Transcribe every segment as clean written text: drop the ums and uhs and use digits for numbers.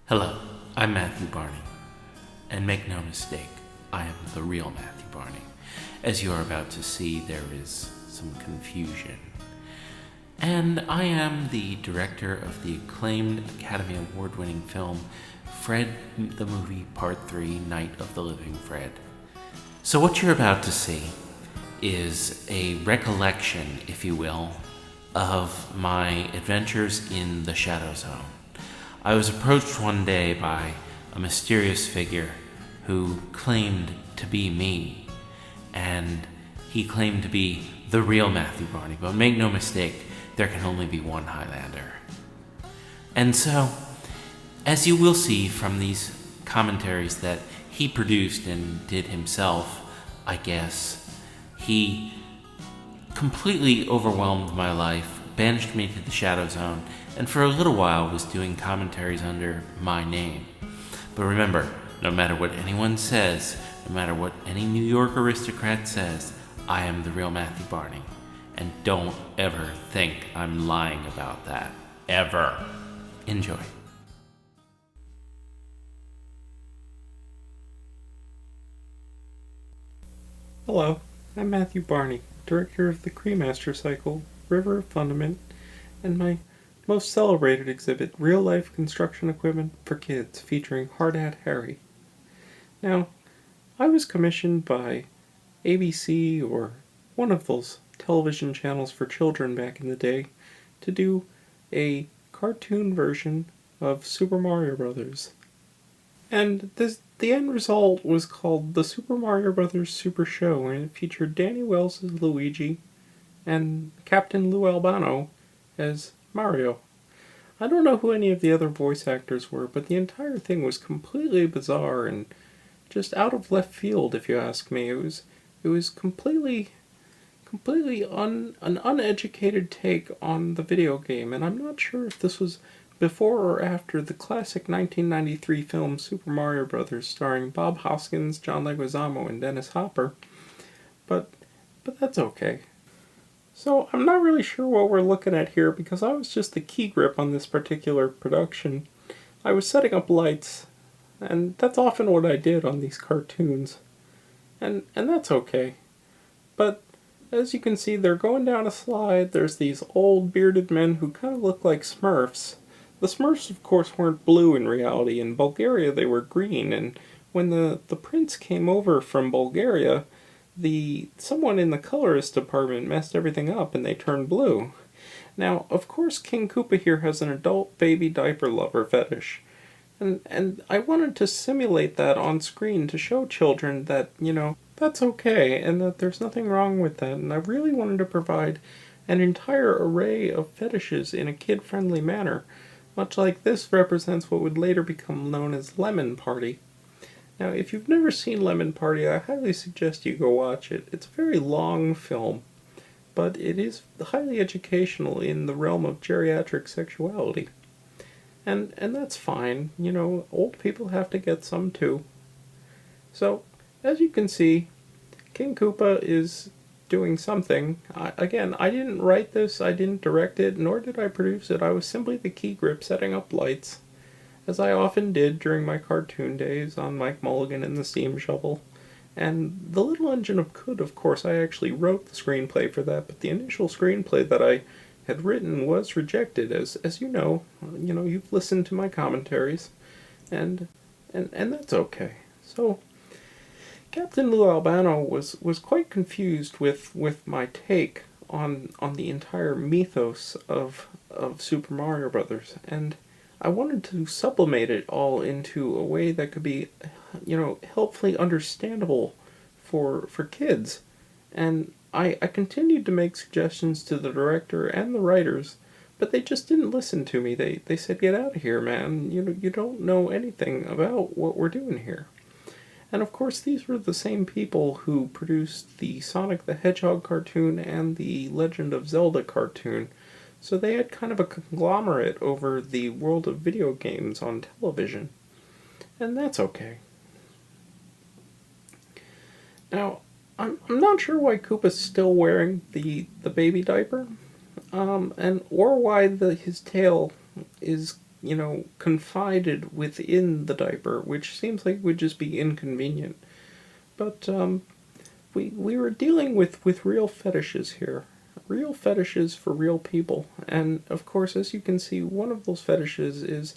Hello, I'm Matthew Barney, and make no mistake, I am the real Matthew Barney. As you are about to see, there is some confusion. And I am the director of the acclaimed Academy Award-winning film, Fred the Movie Part 3, Night of the Living Fred. So what you're about to see is a recollection, if you will, of my adventures in the Shadow Zone. I was approached one day by a mysterious figure who claimed to be me, and he claimed to be the real Matthew Barney, but make no mistake, there can only be one Highlander. And so, as you will see from these commentaries that he produced and did himself, I guess, he completely overwhelmed my life, banished me to the Shadow Zone, and for a little while was doing commentaries under my name. But remember, no matter what anyone says, no matter what any New York aristocrat says, I am the real Matthew Barney. And don't ever think I'm lying about that. Ever. Enjoy. Hello, I'm Matthew Barney, director of the Cremaster Cycle, River of Fundament, and my most celebrated exhibit, Real-Life Construction Equipment for Kids, featuring Hard Hat Harry. Now, I was commissioned by ABC or one of those television channels for children back in the day to do a cartoon version of Super Mario Bros. And the end result was called the Super Mario Bros. Super Show, and it featured Danny Wells as Luigi and Captain Lou Albano as Mario. I don't know who any of the other voice actors were, but the entire thing was completely bizarre and just out of left field, if you ask me. It was completely an uneducated take on the video game, and I'm not sure if this was before or after the classic 1993 film Super Mario Bros. Starring Bob Hoskins, John Leguizamo, and Dennis Hopper, but that's okay. So I'm not really sure what we're looking at here because I was just the key grip on this particular production. I was setting up lights, and that's often what I did on these cartoons. And that's okay. But as you can see, they're going down a slide. There's these old bearded men who kind of look like Smurfs. The Smurfs, of course, weren't blue in reality. In Bulgaria, they were green. And when the prince came over from Bulgaria, someone in the colorist department messed everything up and they turned blue. Now, of course, King Koopa here has an adult baby diaper lover fetish. And I wanted to simulate that on screen to show children that, that's okay and that there's nothing wrong with that. And I really wanted to provide an entire array of fetishes in a kid-friendly manner, much like this represents what would later become known as Lemon Party. Now, if you've never seen Lemon Party, I highly suggest you go watch it. It's a very long film, but it is highly educational in the realm of geriatric sexuality. And that's fine. Old people have to get some too. So, as you can see, King Koopa is doing something. I didn't write this, I didn't direct it, nor did I produce it. I was simply the key grip setting up lights, as I often did during my cartoon days on Mike Mulligan and the Steam Shovel. And The Little Engine of Good, of course, I actually wrote the screenplay for that, but the initial screenplay that I had written was rejected, as you know. You've listened to my commentaries, and that's okay. So, Captain Lou Albano was quite confused with my take on the entire mythos of Super Mario Brothers, and I wanted to sublimate it all into a way that could be, helpfully understandable for kids. And I continued to make suggestions to the director and the writers, but they just didn't listen to me. They said, "Get out of here, man. You don't know anything about what we're doing here." And of course, these were the same people who produced the Sonic the Hedgehog cartoon and the Legend of Zelda cartoon. So they had kind of a conglomerate over the world of video games on television. And that's okay. Now, I'm not sure why Koopa's still wearing the baby diaper, or why his tail is confided within the diaper, which seems like would just be inconvenient. But we were dealing with real fetishes here. Real fetishes for real people. And of course, as you can see, one of those fetishes is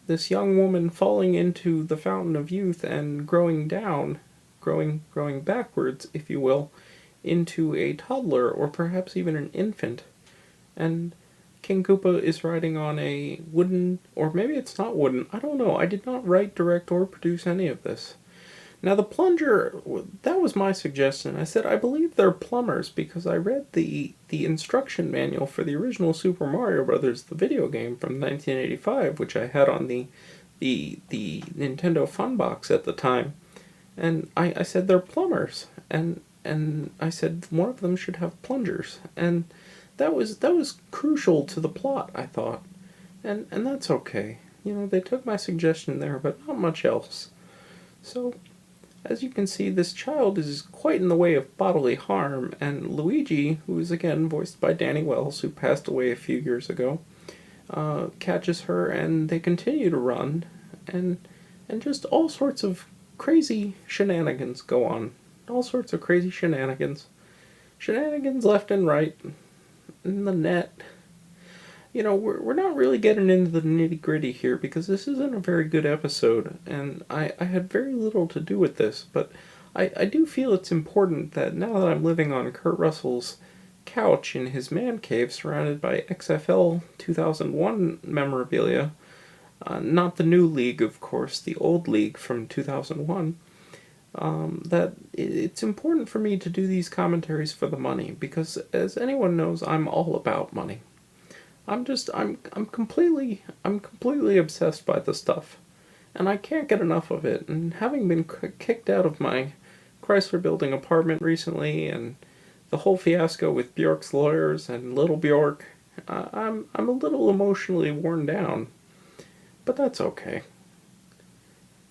this young woman falling into the fountain of youth and growing down, growing backwards, if you will, into a toddler or perhaps even an infant. And King Koopa is riding on a wooden, or maybe it's not wooden, I don't know. I did not write, direct, or produce any of this. Now, the plunger, that was my suggestion. I said, I believe they're plumbers because I read the instruction manual for the original Super Mario Brothers, the video game from 1985, which I had on the Nintendo Fun Box at the time. And I said, they're plumbers. And I said, one of them should have plungers. And that was crucial to the plot, I thought. And that's okay. They took my suggestion there, but not much else. So, as you can see, this child is quite in the way of bodily harm, and Luigi, who is again voiced by Danny Wells, who passed away a few years ago, catches her, and they continue to run, and just all sorts of crazy shenanigans go on. All sorts of crazy shenanigans. Shenanigans left and right, in the net. We're not really getting into the nitty-gritty here because this isn't a very good episode, and I had very little to do with this, but I do feel it's important that now that I'm living on Kurt Russell's couch in his man cave surrounded by XFL 2001 memorabilia, not the new league, of course, the old league from 2001, that it's important for me to do these commentaries for the money, because as anyone knows, I'm all about money. I'm completely obsessed by the stuff, and I can't get enough of it. And having been kicked out of my Chrysler Building apartment recently, and the whole fiasco with Bjork's lawyers and Little Bjork, I'm a little emotionally worn down, but that's okay.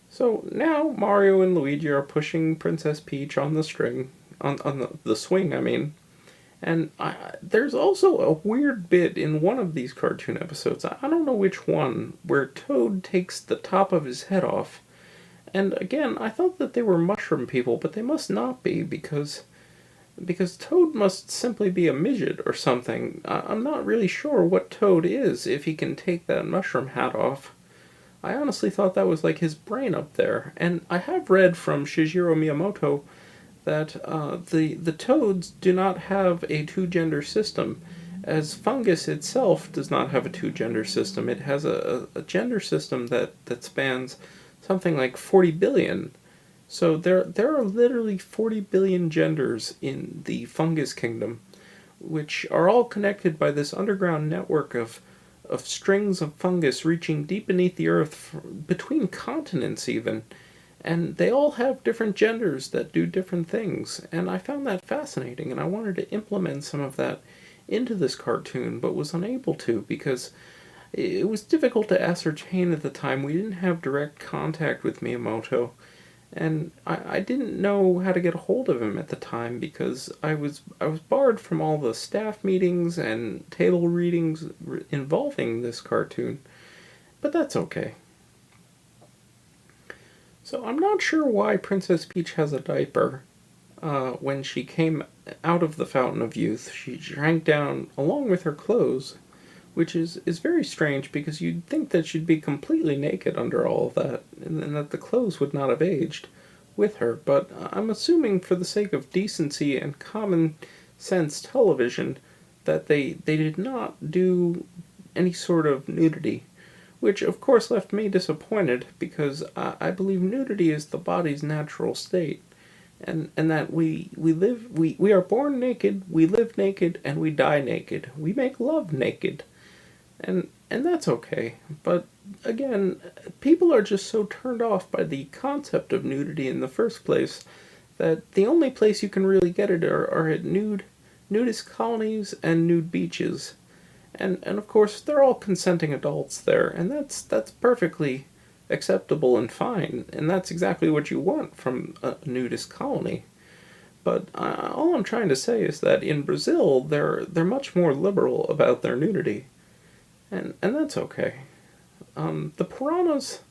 So now Mario and Luigi are pushing Princess Peach on the string, on the swing, I mean. And there's also a weird bit in one of these cartoon episodes, I don't know which one, where Toad takes the top of his head off. And again, I thought that they were mushroom people, but they must not be, because Toad must simply be a midget or something. I'm not really sure what Toad is if he can take that mushroom hat off. I honestly thought that was like his brain up there. And I have read from Shigeru Miyamoto that the toads do not have a two-gender system, as fungus itself does not have a two-gender system. It has a gender system that spans something like 40 billion. So there are literally 40 billion genders in the fungus kingdom, which are all connected by this underground network of strings of fungus reaching deep beneath the earth, between continents even. And they all have different genders that do different things, and I found that fascinating, and I wanted to implement some of that into this cartoon, but was unable to because it was difficult to ascertain at the time. We didn't have direct contact with Miyamoto, and I didn't know how to get a hold of him at the time because I was barred from all the staff meetings and table readings involving this cartoon, but that's okay. So I'm not sure why Princess Peach has a diaper. When she came out of the Fountain of Youth, she drank down along with her clothes, which is very strange because you'd think that she'd be completely naked under all of that, and that the clothes would not have aged with her. But I'm assuming for the sake of decency and common sense television that they did not do any sort of nudity. Which, of course, left me disappointed, because I believe nudity is the body's natural state, and that we are born naked, we live naked, and we die naked. We make love naked, and that's okay. But again, people are just so turned off by the concept of nudity in the first place that the only place you can really get it are at nudist colonies and nude beaches. And of course, they're all consenting adults there, and that's perfectly acceptable and fine, and that's exactly what you want from a nudist colony. But all I'm trying to say is that in Brazil, they're much more liberal about their nudity, and that's okay. The piranhas,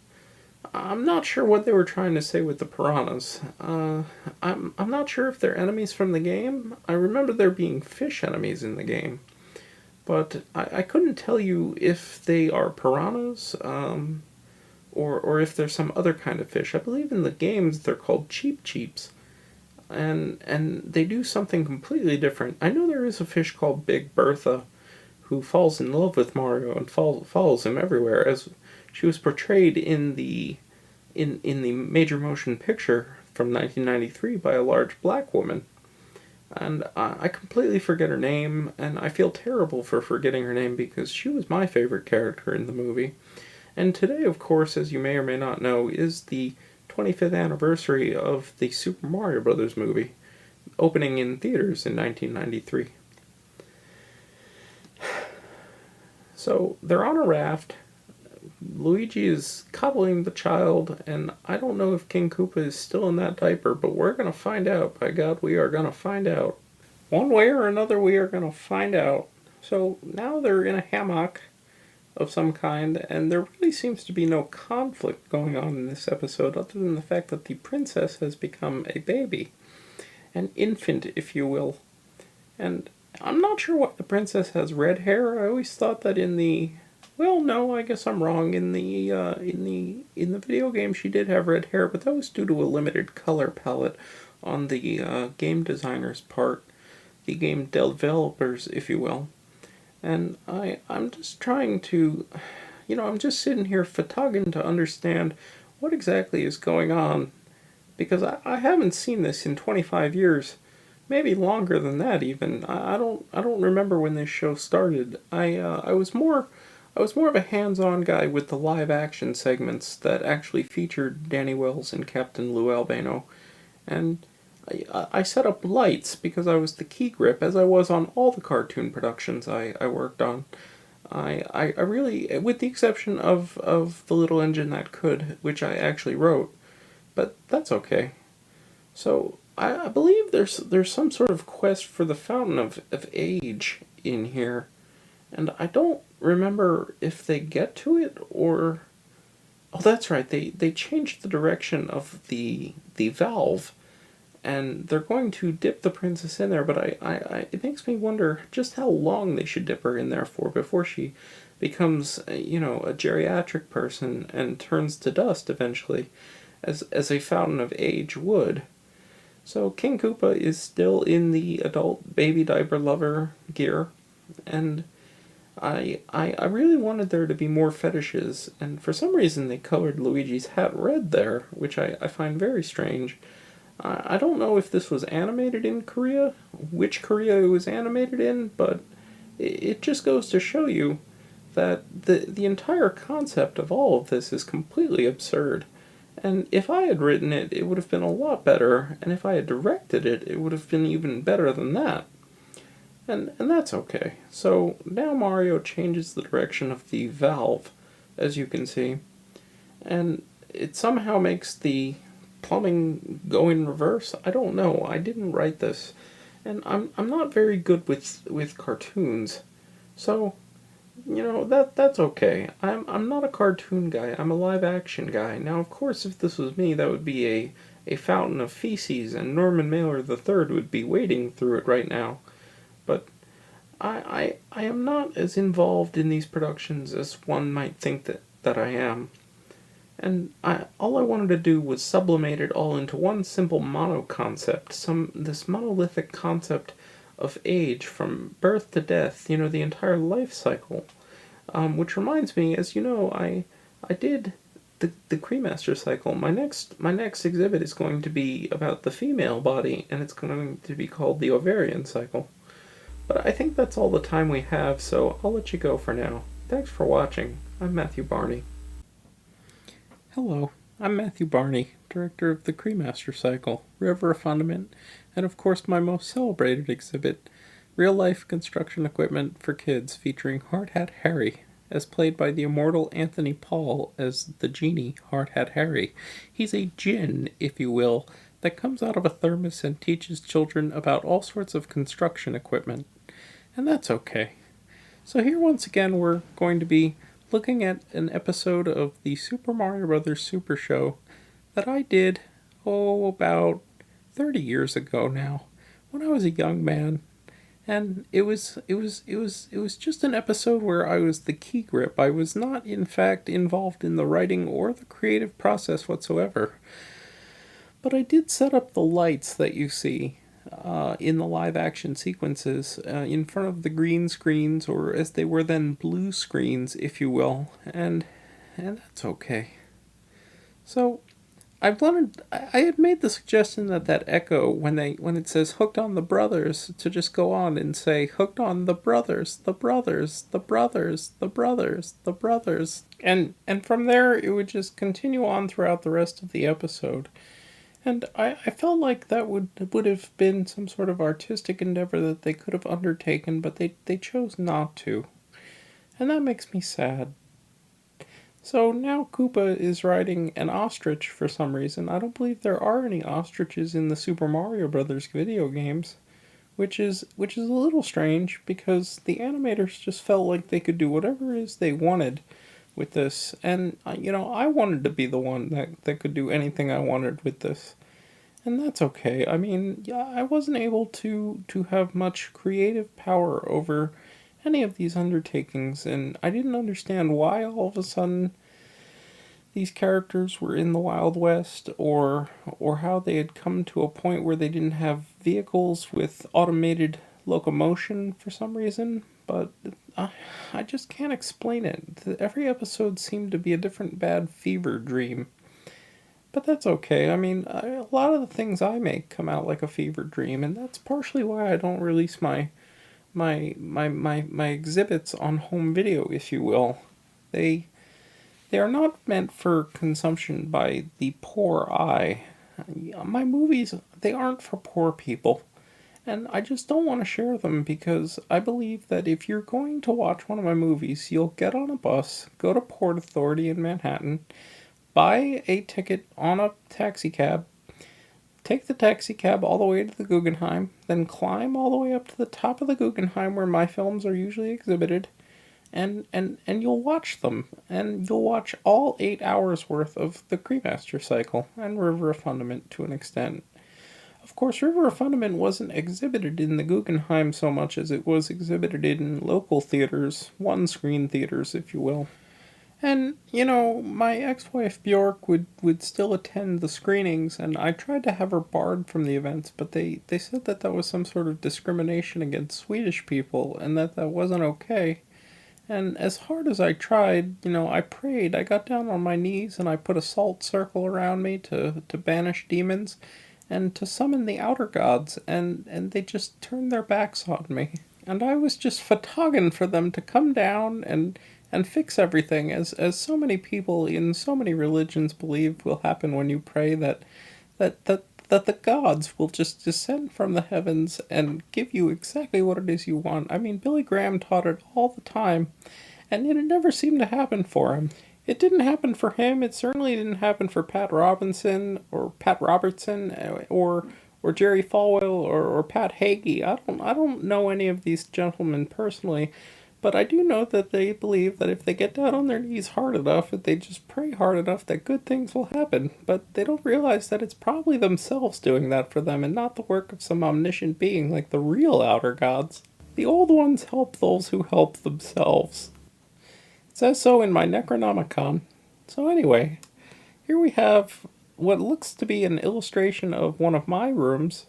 I'm not sure what they were trying to say with the piranhas. I'm not sure if they're enemies from the game. I remember there being fish enemies in the game, but I couldn't tell you if they are piranhas, or if there's some other kind of fish. I believe in the games they're called cheeps, and they do something completely different. I know there is a fish called Big Bertha, who falls in love with Mario and follows him everywhere, as she was portrayed in the major motion picture from 1993 by a large black woman. And I completely forget her name, and I feel terrible for forgetting her name because she was my favorite character in the movie. And today, of course, as you may or may not know, is the 25th anniversary of the Super Mario Bros. Movie, opening in theaters in 1993. So they're on a raft. Luigi is cuddling the child, and I don't know if King Koopa is still in that diaper, but we're going to find out. By God, we are going to find out. One way or another, we are going to find out. So now they're in a hammock of some kind, and there really seems to be no conflict going on in this episode other than the fact that the princess has become a baby. An infant, if you will. And I'm not sure why the princess has red hair. I always thought that in the... Well, no, I guess I'm wrong. In the video game, she did have red hair, but that was due to a limited color palette on the game designer's part, the game developers, if you will. And I'm just trying to, I'm just sitting here fatiguing to understand what exactly is going on, because I haven't seen this in 25 years, maybe longer than that even. I don't remember when this show started. I was more of a hands-on guy with the live-action segments that actually featured Danny Wells and Captain Lou Albano. And I set up lights because I was the key grip, as I was on all the cartoon productions I worked on. I really, with the exception of The Little Engine That Could, which I actually wrote, but that's okay. So I believe there's some sort of quest for the Fountain of Age in here, and I don't remember if they get to it or... Oh, that's right, they changed the direction of the valve, and they're going to dip the princess in there, but it makes me wonder just how long they should dip her in there for before she becomes, a geriatric person and turns to dust eventually, as a Fountain of Age would. So King Koopa is still in the adult baby diaper lover gear, and I really wanted there to be more fetishes, and for some reason they colored Luigi's hat red there, which I find very strange. I don't know if this was animated in Korea, which Korea it was animated in, but it just goes to show you that the entire concept of all of this is completely absurd. And if I had written it, it would have been a lot better, and if I had directed it, it would have been even better than that. And that's okay. So now Mario changes the direction of the valve, as you can see, and it somehow makes the plumbing go in reverse. I don't know. I didn't write this, and I'm not very good with cartoons, so that's okay. I'm not a cartoon guy. I'm a live action guy. Now, of course, if this was me, that would be a fountain of feces, and Norman Mailer III would be wading through it right now. But I am not as involved in these productions as one might think that I am. And all I wanted to do was sublimate it all into one simple mono-concept, this monolithic concept of age from birth to death, the entire life cycle. Which reminds me, as you know, I did the Cremaster cycle. My next exhibit is going to be about the female body, and it's going to be called the ovarian cycle. But I think that's all the time we have, so I'll let you go for now. Thanks for watching. I'm Matthew Barney. Hello, I'm Matthew Barney, director of the Cremaster Cycle, River of Fundament, and of course my most celebrated exhibit, real-life construction equipment for kids featuring Hard Hat Harry, as played by the immortal Anthony Paul as the genie Hard Hat Harry. He's a djinn, if you will, that comes out of a thermos and teaches children about all sorts of construction equipment. And that's okay. So here once again we're going to be looking at an episode of the Super Mario Brothers Super Show that I did, about 30 years ago now, when I was a young man. And it was just an episode where I was the key grip. I was not, in fact, involved in the writing or the creative process whatsoever. But I did set up the lights that you see in the live action sequences in front of the green screens, or as they were then, blue screens, if you will, and that's okay. So I had made the suggestion that echo when it says hooked on the brothers to just go on and say hooked on the brothers, the brothers, the brothers, the brothers, the brothers, and from there it would just continue on throughout the rest of the episode. And I felt like that would have been some sort of artistic endeavor that they could have undertaken, but they chose not to. And that makes me sad. So now Koopa is riding an ostrich for some reason. I don't believe there are any ostriches in the Super Mario Brothers video games, which is a little strange because the animators just felt like they could do whatever it is they wanted with this. And I wanted to be the one that could do anything I wanted with this. And that's okay. I mean, yeah, I wasn't able to have much creative power over any of these undertakings, and I didn't understand why all of a sudden these characters were in the Wild West, or how they had come to a point where they didn't have vehicles with automated locomotion for some reason. But I just can't explain it. Every episode seemed to be a different bad fever dream. But that's okay. I mean, a lot of the things I make come out like a fever dream, and that's partially why I don't release my exhibits on home video, if you will. They are not meant for consumption by the poor eye. My movies, they aren't for poor people. And I just don't want to share them because I believe that if you're going to watch one of my movies, you'll get on a bus, go to Port Authority in Manhattan, buy a ticket on a taxi cab, take the taxi cab all the way to the Guggenheim, then climb all the way up to the top of the Guggenheim where my films are usually exhibited, and you'll watch them. And you'll watch all 8 hours worth of the Cremaster cycle, and River of Fundament to an extent. Of course, River of Fundament wasn't exhibited in the Guggenheim so much as it was exhibited in local theaters, one-screen theaters, if you will. And, my ex-wife Bjork would still attend the screenings, and I tried to have her barred from the events, but they said that was some sort of discrimination against Swedish people, and that wasn't okay. And as hard as I tried, I prayed, I got down on my knees, and I put a salt circle around me to banish demons, and to summon the outer gods, and they just turned their backs on me. And I was just photogging for them to come down and fix everything, as so many people in so many religions believe will happen when you pray, that the gods will just descend from the heavens and give you exactly what it is you want. I mean, Billy Graham taught it all the time, and it never seemed to happen for him. It didn't happen for him. It certainly didn't happen for Pat Robertson, or Jerry Falwell, or Pat Hagee. I don't know any of these gentlemen personally, but I do know that they believe that if they get down on their knees hard enough, if they just pray hard enough, that good things will happen. But they don't realize that it's probably themselves doing that for them, and not the work of some omniscient being like the real outer gods. The old ones help those who help themselves. It says so in my Necronomicon. So anyway, here we have what looks to be an illustration of one of my rooms,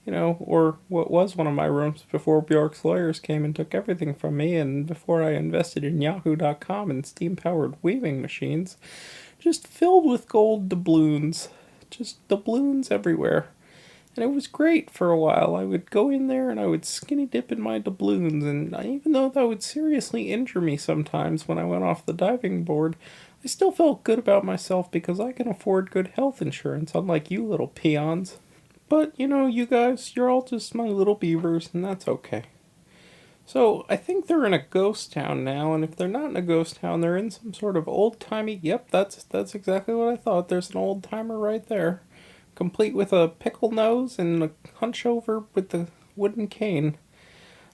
or what was one of my rooms before Bjork's lawyers came and took everything from me, and before I invested in Yahoo.com and steam-powered weaving machines, just filled with gold doubloons. Just doubloons everywhere. And it was great for a while. I would go in there and I would skinny dip in my doubloons, and even though that would seriously injure me sometimes when I went off the diving board, I still felt good about myself because I can afford good health insurance, unlike you little peons. But, you guys, you're all just my little beavers, and that's okay. So, I think they're in a ghost town now, and if they're not in a ghost town, they're in some sort of old-timey... Yep, that's exactly what I thought. There's an old-timer right there, complete with a pickle nose and a hunch over with the wooden cane.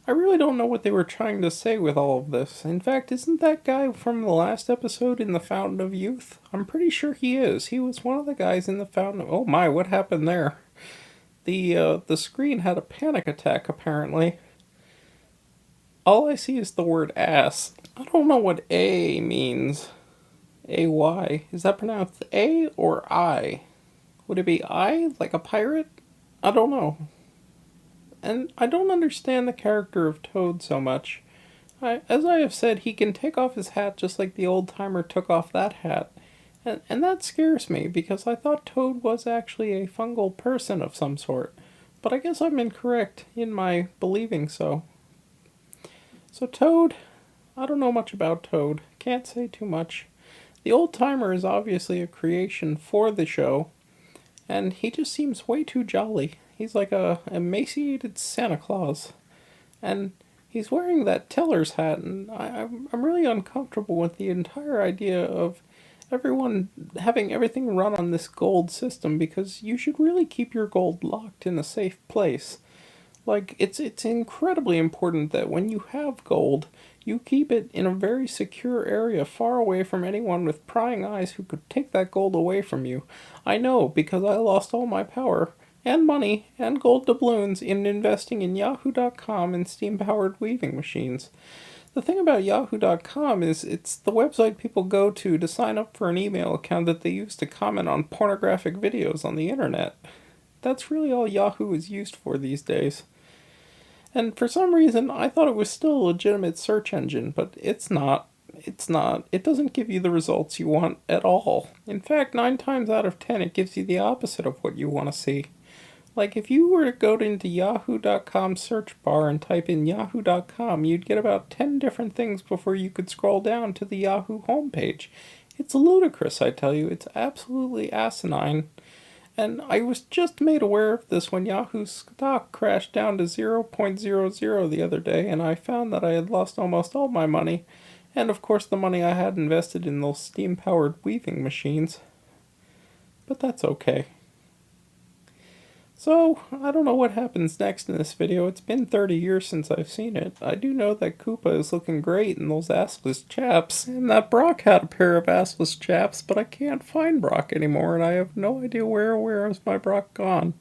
I really don't know what they were trying to say with all of this. In fact, isn't that guy from the last episode in the Fountain of Youth? I'm pretty sure he is. He was one of the guys in the Fountain of... Oh my, what happened there? The screen had a panic attack, apparently. All I see is the word ass. I don't know what A means. A-Y. Is that pronounced A or I? Would it be I, like a pirate? I don't know. And I don't understand the character of Toad so much. As I have said, he can take off his hat just like the old timer took off that hat. And that scares me, because I thought Toad was actually a fungal person of some sort. But I guess I'm incorrect in my believing so. So Toad, I don't know much about Toad. Can't say too much. The old timer is obviously a creation for the show, and he just seems way too jolly. He's like a emaciated Santa Claus. And he's wearing that teller's hat, and I'm really uncomfortable with the entire idea of everyone having everything run on this gold system, because you should really keep your gold locked in a safe place. Like, it's incredibly important that when you have gold, you keep it in a very secure area far away from anyone with prying eyes who could take that gold away from you. I know, because I lost all my power and money and gold doubloons in investing in Yahoo.com and steam-powered weaving machines. The thing about Yahoo.com is it's the website people go to sign up for an email account that they use to comment on pornographic videos on the internet. That's really all Yahoo is used for these days. And for some reason, I thought it was still a legitimate search engine, but it's not. It's not. It doesn't give you the results you want at all. In fact, 9 times out of 10, it gives you the opposite of what you want to see. Like, if you were to go into Yahoo.com search bar and type in Yahoo.com, you'd get about 10 different things before you could scroll down to the Yahoo homepage. It's ludicrous, I tell you. It's absolutely asinine. And I was just made aware of this when Yahoo's stock crashed down to 0.00 the other day, and I found that I had lost almost all my money, and of course the money I had invested in those steam-powered weaving machines. But that's okay. So, I don't know what happens next in this video. It's been 30 years since I've seen it. I do know that Koopa is looking great in those assless chaps, and that Brock had a pair of assless chaps, but I can't find Brock anymore, and I have no idea where has my Brock gone.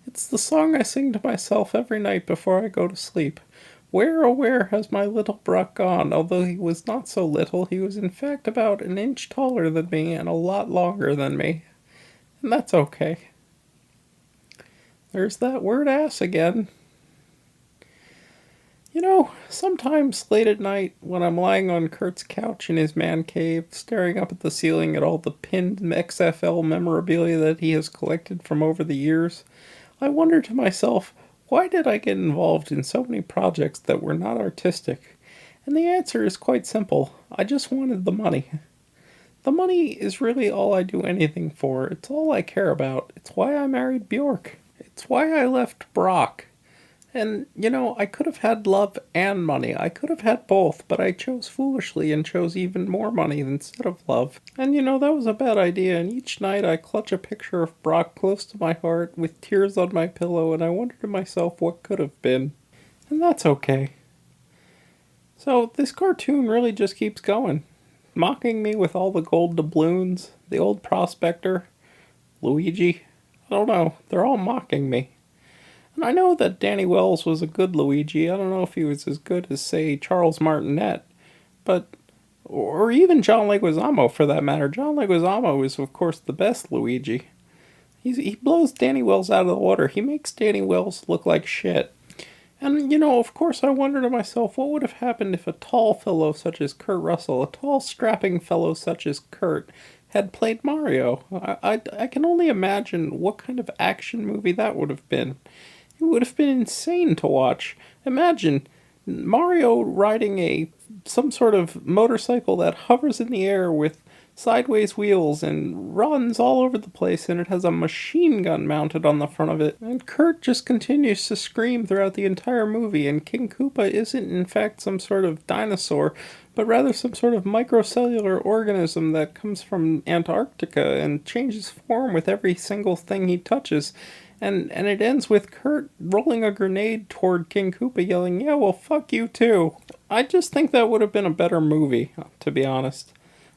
It's the song I sing to myself every night before I go to sleep. Where, oh where has my little Brock gone? Although he was not so little, he was in fact about an inch taller than me and a lot longer than me. And that's okay. There's that word ass again. You know, sometimes late at night, when I'm lying on Kurt's couch in his man cave, staring up at the ceiling at all the pinned XFL memorabilia that he has collected from over the years, I wonder to myself, why did I get involved in so many projects that were not artistic? And the answer is quite simple. I just wanted the money. The money is really all I do anything for. It's all I care about. It's why I married Bjork. It's why I left Brock. And, you know, I could have had love and money. I could have had both, but I chose foolishly and chose even more money instead of love. And, you know, that was a bad idea, and each night I clutch a picture of Brock close to my heart with tears on my pillow, and I wonder to myself what could have been. And that's okay. So, this cartoon really just keeps going. Mocking me with all the gold doubloons, the old prospector, Luigi. I don't know, they're all mocking me. And I know that Danny Wells was a good Luigi. I don't know if he was as good as, say, Charles Martinet, but, or even John Leguizamo for that matter. John Leguizamo is, of course, the best Luigi. He blows Danny Wells out of the water. He makes Danny Wells look like shit. And, you know, of course I wonder to myself, what would have happened if a tall fellow such as Kurt Russell, a tall, strapping fellow such as Kurt, had played Mario? I can only imagine what kind of action movie that would have been. It would have been insane to watch. Imagine Mario riding some sort of motorcycle that hovers in the air with sideways wheels and runs all over the place, and it has a machine gun mounted on the front of it. And Kurt just continues to scream throughout the entire movie, and King Koopa isn't in fact some sort of dinosaur, but rather some sort of microcellular organism that comes from Antarctica and changes form with every single thing he touches. And it ends with Kurt rolling a grenade toward King Koopa yelling, "Yeah, well, fuck you too." I just think that would have been a better movie, to be honest.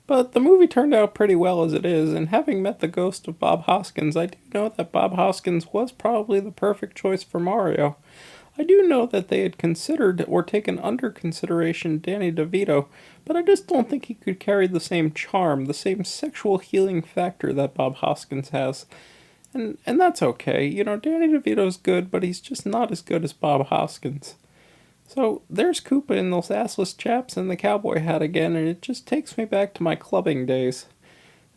But the movie turned out pretty well as it is, and having met the ghost of Bob Hoskins, I do know that Bob Hoskins was probably the perfect choice for Mario. I do know that they had considered or taken under consideration Danny DeVito, but I just don't think he could carry the same charm, the same sexual healing factor that Bob Hoskins has. And that's okay. You know, Danny DeVito's good, but he's just not as good as Bob Hoskins. So there's Koopa in those assless chaps and the cowboy hat again, and it just takes me back to my clubbing days.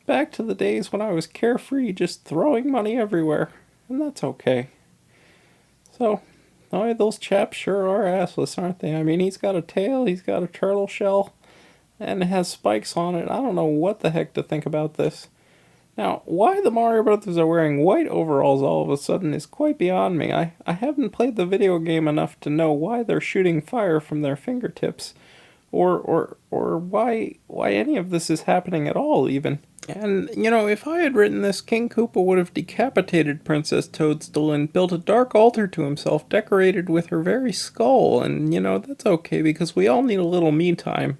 Back to the days when I was carefree, just throwing money everywhere. And that's okay. So, oh, those chaps sure are assless, aren't they? I mean, he's got a tail, he's got a turtle shell, and it has spikes on it. I don't know what the heck to think about this. Now, why the Mario Brothers are wearing white overalls all of a sudden is quite beyond me. I haven't played the video game enough to know why they're shooting fire from their fingertips, or why any of this is happening at all, even. And, you know, if I had written this, King Koopa would have decapitated Princess Toadstool and built a dark altar to himself decorated with her very skull, and, you know, that's okay because we all need a little me time.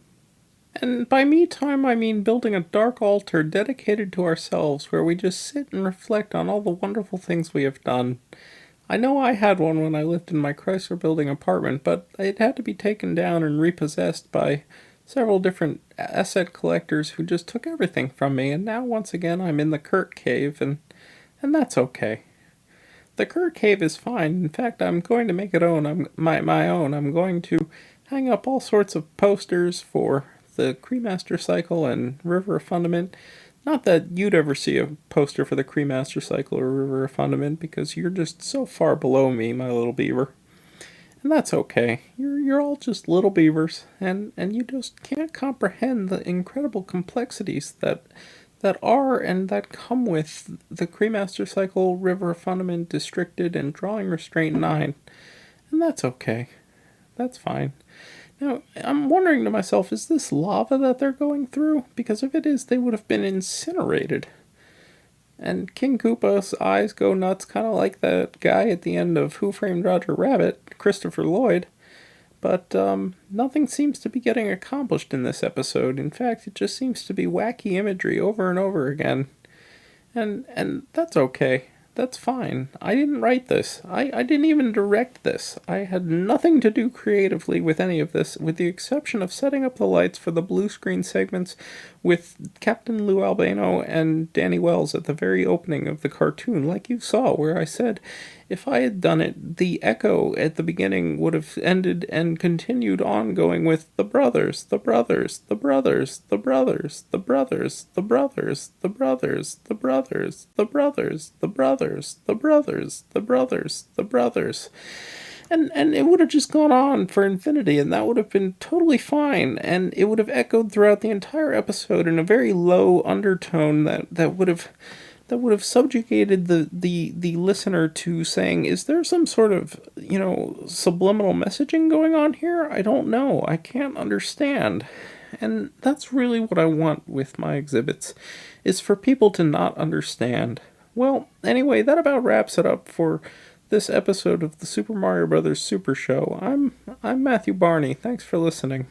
And by me time, I mean building a dark altar dedicated to ourselves where we just sit and reflect on all the wonderful things we have done. I know I had one when I lived in my Chrysler Building apartment, but it had to be taken down and repossessed by several different asset collectors who just took everything from me, and now once again I'm in the Kurt Cave, and that's okay. The Kurt Cave is fine. In fact, I'm going to make it my own. I'm going to hang up all sorts of posters for the Cremaster Cycle and River of Fundament. Not that you'd ever see a poster for the Cremaster Cycle or River of Fundament, because you're just so far below me, my little beaver. And that's okay. You're all just little beavers, and you just can't comprehend the incredible complexities that are and that come with the Cremaster Cycle, River of Fundament, Districted, and Drawing Restraint 9. And that's okay. That's fine. Now, I'm wondering to myself, is this lava that they're going through? Because if it is, they would have been incinerated. And King Koopa's eyes go nuts, kind of like that guy at the end of Who Framed Roger Rabbit, Christopher Lloyd. But nothing seems to be getting accomplished in this episode. In fact, it just seems to be wacky imagery over and over again. And that's okay. That's fine. I didn't write this. I didn't even direct this. I had nothing to do creatively with any of this, with the exception of setting up the lights for the blue screen segments with Captain Lou Albano and Danny Wells at the very opening of the cartoon, like you saw, where I said if I had done it, the echo at the beginning would have ended and continued on going with the brothers, the brothers, the brothers, the brothers, the brothers, the brothers, the brothers, the brothers, the brothers, the brothers, the brothers, the brothers, the brothers. And it would have just gone on for infinity, and that would have been totally fine, and it would have echoed throughout the entire episode in a very low undertone that would have subjugated the listener to saying, is there some sort of, you know, subliminal messaging going on here? I don't know. I can't understand. And that's really what I want with my exhibits, is for people to not understand. Well, anyway, that about wraps it up for this episode of the Super Mario Brothers Super Show. I'm Matthew Barney. Thanks for listening.